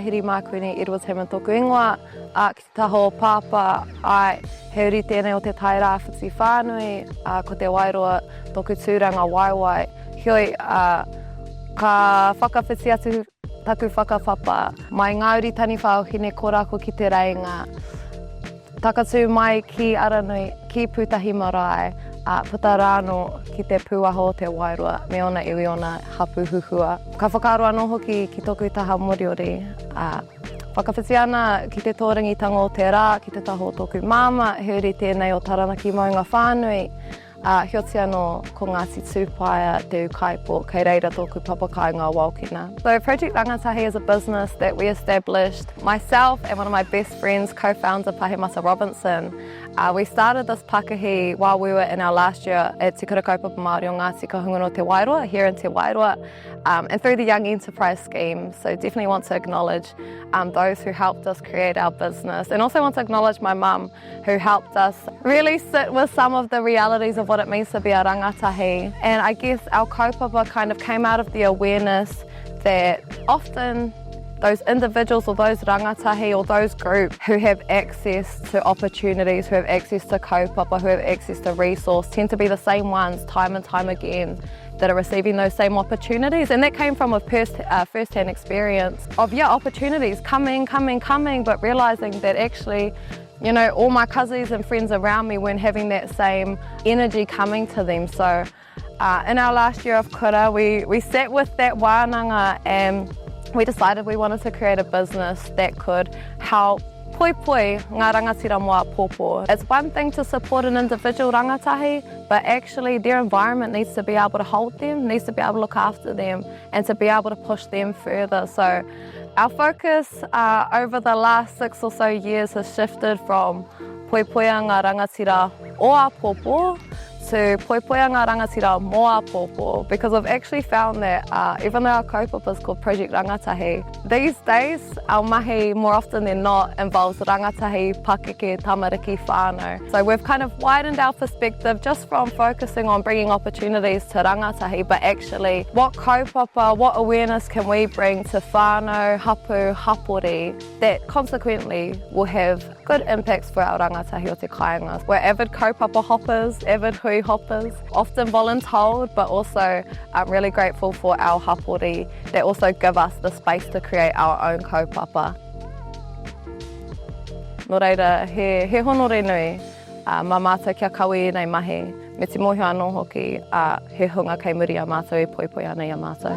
Rāhiri Makuini, Edwards Hammond tōku ingoa, ki te taho pāpā ai, he uri tēnei o te tai rāwhiti whānui, ko te wairoa tōku tūranga waiwai. Hioi, ka whakawhiti atu taku whakawhapa, mai ngā uri tani whauhine korako ki te reinga, takatū mai ki Aranui, ki Pūtahi Marae, puta rāno ki te pūaho o te wairoa, me ona iwi ona hapu huhua. Ka whakaaro anō hoki ki tōku taha moriori. Whakawhiti ana ki te tōrangitanga o te rā, ki te taho o tōku māma, he uri tēnei o taranaki maunga whānui. Hioti anō ko Ngāti Tūpaia te ukaipo, kei reira tōku papa kāinga Wāokina. So Project Rangatahi is a business that we established, myself and one of my best friends, co-founder Pahemata Robinson. We started this pakahi while we were in our last year at Te Kura Kaupapa Māori o Ngāti Kahungano Te Wairoa, here in Te Wairoa, and through the Young Enterprise Scheme. So definitely want to acknowledge those who helped us create our business, and also want to acknowledge my mum who helped us really sit with some of the realities of what it means to be a rangatahi. And I guess our kaupapa kind of came out of the awareness that often those individuals or those rangatahi or those groups who have access to opportunities, who have access to kaupapa, who have access to resource, tend to be the same ones time and time again that are receiving those same opportunities. And that came from a first-hand experience of, opportunities coming, but realising that actually, you know, all my cousins and friends around me weren't having that same energy coming to them. So in our last year of kura, we sat with that wānanga and we decided we wanted to create a business that could help poi ngā rangatira moa pōpō. It's one thing to support an individual rangatahi, but actually their environment needs to be able to hold them, needs to be able to look after them, and to be able to push them further. So our focus over the last 6 or so years has shifted from poi ngā rangatira o a pōpō to poi ngā rangatira mo a pōpō, because I've actually found that even though our kaupapa is called Project Rangatahi, these days our mahi more often than not involves rangatahi, pakeke, tamariki, whānau. So we've kind of widened our perspective just from focusing on bringing opportunities to rangatahi, but actually what kaupapa, what awareness can we bring to whānau, hapu, hapori, that consequently will have good impacts for our rangatahi o te kāinga. We're avid kaupapa hoppers, avid hui hoppers, often voluntold, but also I'm really grateful for our hapori that also give us the space to create our own kaupapa. Nō reira, he honore nui, mā mātou kia kaui nei mahi, me te mohio anō hoki, he hunga kei muri a mātou e poi ana i a mātou.